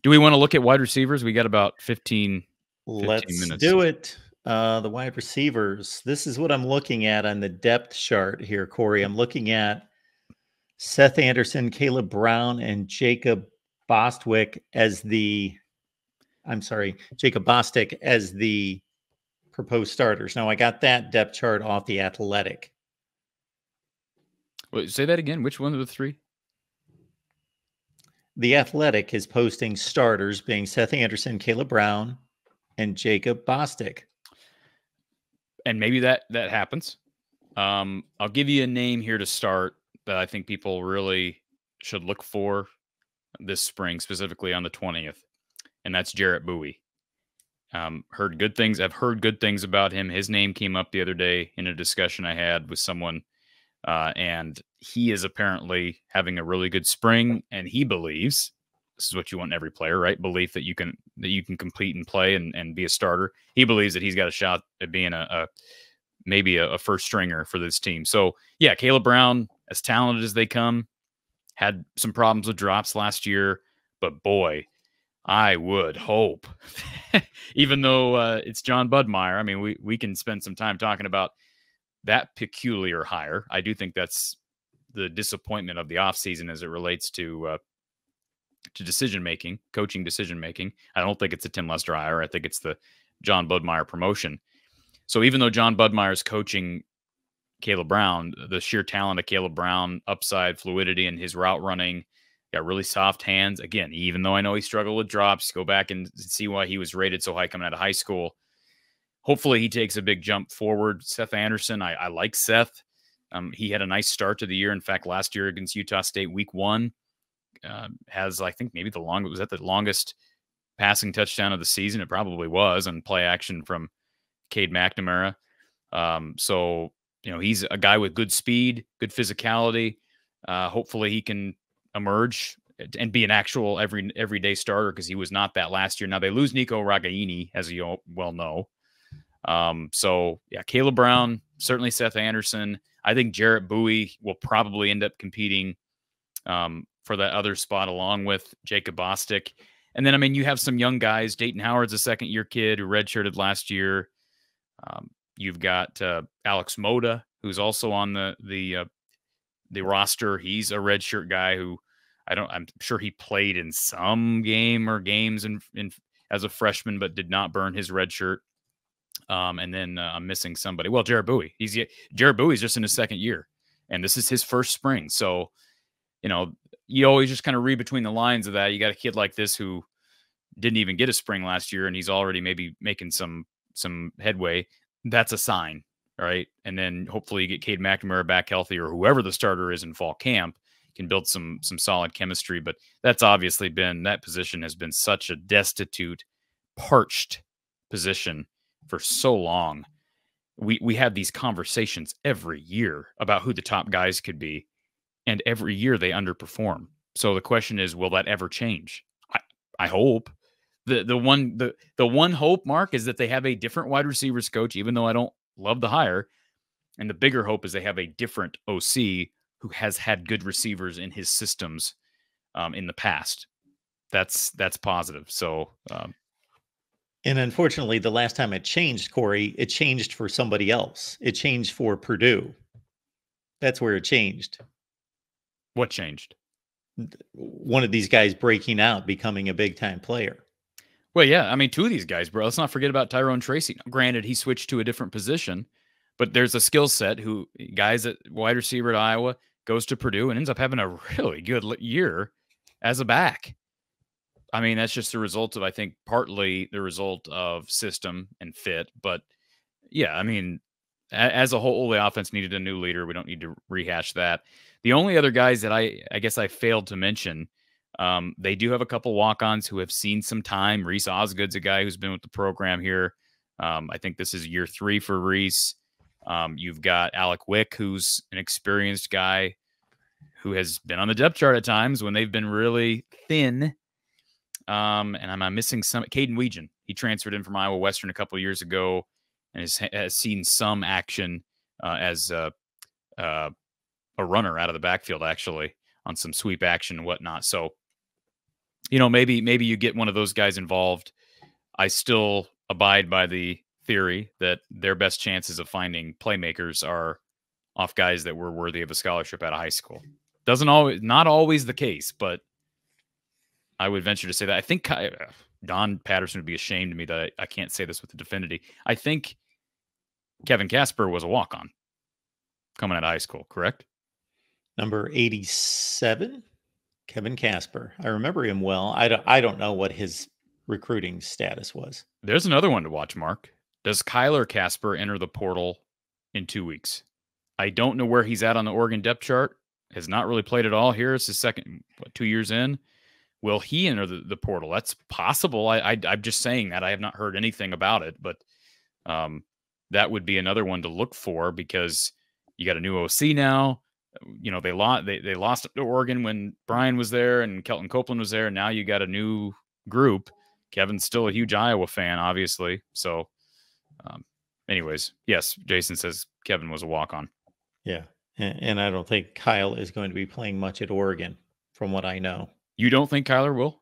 Do we want to look at wide receivers? We got about 15 Let's minutes. do it. The wide receivers. This is what I'm looking at on the depth chart here, Corey. I'm looking at Seth Anderson, Caleb Brown, and Jacob Bostwick as Jacob Bostic as the proposed starters. Now, I got that depth chart off the Athletic. Wait, say that again. Which one of the three? The Athletic is posting starters being Seth Anderson, Caleb Brown, and Jacob Bostic. And maybe that happens. I'll give you a name here to start that I think people really should look for this spring, specifically on the 20th, and that's Jarrett Bowie. Heard good things. I've heard good things about him. His name came up the other day in a discussion I had with someone, and he is apparently having a really good spring, and he believes this is what you want in every player, right? Belief that you can compete and play and be a starter. He believes that he's got a shot at being maybe a first stringer for this team. So yeah, Caleb Brown, as talented as they come, had some problems with drops last year, but boy, I would hope, even though it's John Budmeyer, I mean, we can spend some time talking about that peculiar hire. I do think that's the disappointment of the offseason as it relates to decision-making, coaching decision-making. I don't think it's a Tim Lester hire. I think it's the John Budmeyer promotion. So even though John Budmeyer is coaching Caleb Brown, the sheer talent of Caleb Brown, upside, fluidity, and his route running, got really soft hands. Again, even though I know he struggled with drops, go back and see why he was rated so high coming out of high school. Hopefully he takes a big jump forward. Seth Anderson, I like Seth. He had a nice start to the year. In fact, last year against Utah State, week 1, has, I think, maybe the longest passing touchdown of the season. It probably was on play action from Cade McNamara. So, he's a guy with good speed, good physicality. Hopefully he can emerge and be an actual everyday starter, because he was not that last year. Now they lose Nico Ragaini, as you well know. So yeah, Caleb Brown, certainly Seth Anderson. I think Jarrett Bowie will probably end up competing for that other spot along with Jacob Bostic. And then, I mean, you have some young guys. Dayton Howard's a second-year kid who redshirted last year. You've got Alex Moda, who's also on the roster. He's a redshirt guy who I'm sure he played in some game or games in as a freshman, but did not burn his red shirt. And then I'm missing somebody. Well, Jarrett Bowie. Jarrett Bowie's just in his second year, and this is his first spring. So, you always just kind of read between the lines of that. You got a kid like this who didn't even get a spring last year, and he's already maybe making some headway. That's a sign, right? And then hopefully you get Cade McNamara back healthy, or whoever the starter is in fall camp can build some solid chemistry. But that's obviously that position has been such a destitute, parched position for so long. We have these conversations every year about who the top guys could be, and every year they underperform. So the question is, will that ever change? I hope. The one hope, Mark, is that they have a different wide receivers coach, even though I don't love the hire. And the bigger hope is they have a different OC who has had good receivers in his systems in the past. That's positive. So, and unfortunately, the last time it changed, Corey, it changed for somebody else. It changed for Purdue. That's where it changed. What changed? One of these guys breaking out, becoming a big-time player. Well, yeah. I mean, 2 of these guys, bro. Let's not forget about Tyrone Tracy. Now, granted, he switched to a different position, but there's a skill set guys at wide receiver at Iowa, goes to Purdue and ends up having a really good year as a back. I mean, that's just the result of, I think, partly the result of system and fit. But yeah, I mean, as a whole, the offense needed a new leader. We don't need to rehash that. The only other guys that I guess I failed to mention, they do have a couple walk-ons who have seen some time. Reese Osgood's a guy who's been with the program here. I think this is year 3 for Reese. You've got Alec Wick, who's an experienced guy who has been on the depth chart at times when they've been really thin. And I'm missing some. Caden Weegan, he transferred in from Iowa Western a couple of years ago and has seen some action as a runner out of the backfield, actually, on some sweep action and whatnot. So maybe you get one of those guys involved. I still abide by the theory that their best chances of finding playmakers are off guys that were worthy of a scholarship out of high school. Not always the case, but I would venture to say that. I think Don Patterson would be ashamed of me that I can't say this with the definitivity. I think Kevin Casper was a walk-on coming out of high school, correct? Number 87, Kevin Casper. I remember him well. I don't know what his recruiting status was. There's another one to watch, Mark. Does Kyler Casper enter the portal in 2 weeks? I don't know where he's at on the Oregon depth chart. Has not really played at all here. It's his second, 2 years in. Will he enter the portal? That's possible. I'm just saying that. I have not heard anything about it, but that would be another one to look for because you got a new OC now. They lost to Oregon when Brian was there and Kelton Copeland was there. And now you got a new group. Kevin's still a huge Iowa fan, obviously. So, anyways, yes, Jason says Kevin was a walk-on. Yeah, and I don't think Kyle is going to be playing much at Oregon, from what I know. You don't think Kyler will?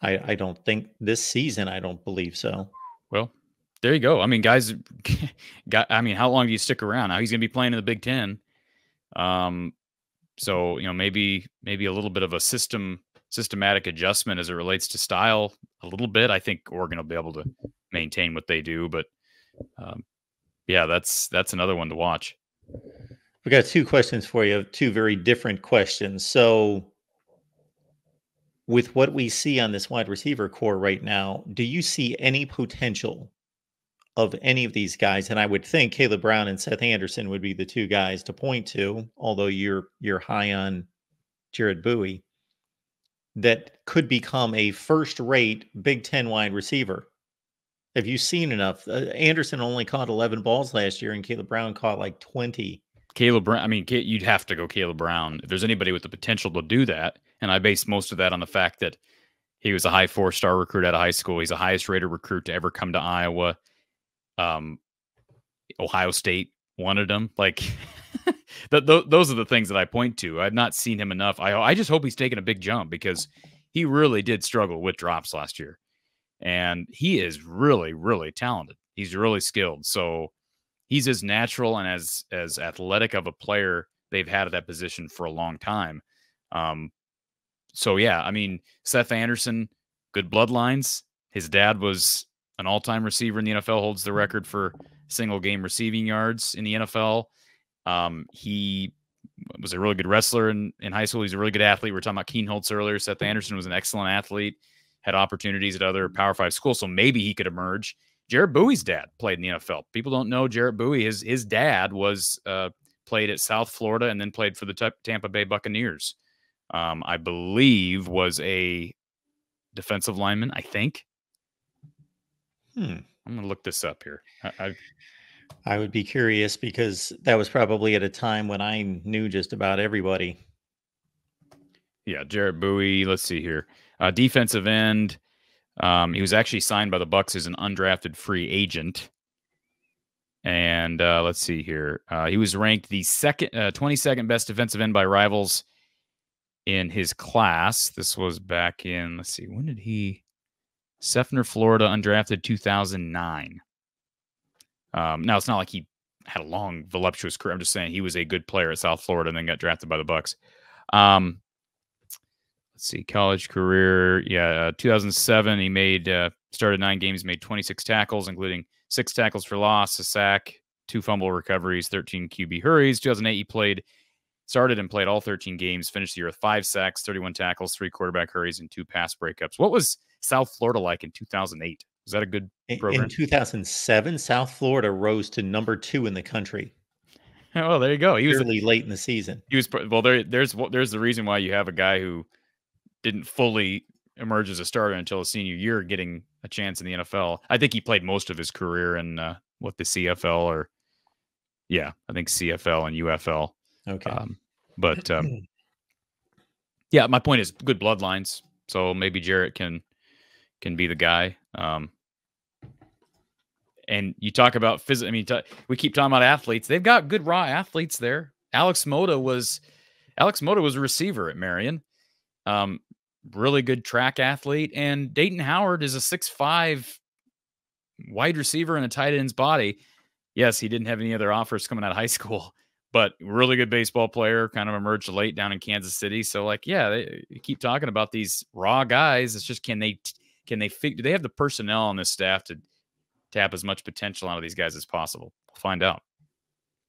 I don't think this season. I don't believe so. Well, there you go. I mean, guys, how long do you stick around? Now he's going to be playing in the Big Ten. So maybe a little bit of a systematic adjustment as it relates to style. A little bit. I think Oregon will be able to maintain what they do, but yeah, that's another one to watch. We've got 2 questions for you. 2 very different questions. So, with what we see on this wide receiver core right now, do you see any potential of any of these guys? And I would think Caleb Brown and Seth Anderson would be the 2 guys to point to, although you're high on Jared Bowie, that could become a first-rate Big Ten wide receiver. Have you seen enough? Anderson only caught 11 balls last year, and Caleb Brown caught like 20. Caleb Brown, you'd have to go Caleb Brown. If there's anybody with the potential to do that, and I base most of that on the fact that he was a high 4-star recruit out of high school. He's the highest rated recruit to ever come to Iowa. Ohio State wanted him. Like, those are the things that I point to. I've not seen him enough. I just hope he's taking a big jump because he really did struggle with drops last year. And he is really, really talented. He's really skilled. So he's as natural and as athletic of a player they've had at that position for a long time. So yeah, Seth Anderson, good bloodlines. His dad was an all-time receiver in the NFL, holds the record for single game receiving yards in the NFL. He was a really good wrestler in high school. He's a really good athlete. We were talking about Keenholz earlier. Seth Anderson was an excellent athlete, had opportunities at other Power 5 schools, so maybe he could emerge. Jared Bowie's dad played in the NFL. People don't know Jared Bowie. His dad was played at South Florida and then played for the Tampa Bay Buccaneers. I believe was a defensive lineman, I think. I'm going to look this up here. I would be curious because that was probably at a time when I knew just about everybody. Yeah, Jared Bowie. Let's see here. Defensive end. He was actually signed by the Bucs as an undrafted free agent. And let's see here. He was ranked the 22nd best defensive end by Rivals in his class. This was back in, let's see, when did he? Sefner, Florida, undrafted 2009. Now, it's not like he had a long, voluptuous career. I'm just saying he was a good player at South Florida and then got drafted by the Bucs. Let's see, college career. Yeah, 2007, he started 9 games, made 26 tackles, including 6 tackles for loss, a sack, 2 fumble recoveries, 13 QB hurries. 2008, he started and played all 13 games, finished the year with 5 sacks, 31 tackles, 3 quarterback hurries, and 2 pass breakups. What was South Florida like in 2008? Was that a good program? In 2007, South Florida rose to number 2 in the country. Oh, there you go. He was fairly late in the season. He was there's the reason why you have a guy who didn't fully emerge as a starter until his senior year, getting a chance in the NFL. I think he played most of his career in the CFL or, yeah, I think CFL and UFL. Okay. But yeah, my point is good bloodlines. So maybe Jarrett can be the guy. And you talk about physics. We keep talking about athletes. They've got good raw athletes there. Alex Mota was a receiver at Marion. really good track athlete. And Dayton Howard is a 6'5" wide receiver in a tight end's body. Yes, he didn't have any other offers coming out of high school, but really good baseball player, kind of emerged late down in Kansas City. So, like, yeah, they keep talking about these raw guys. It's just, do they have the personnel on this staff to tap as much potential out of these guys as possible? We'll find out.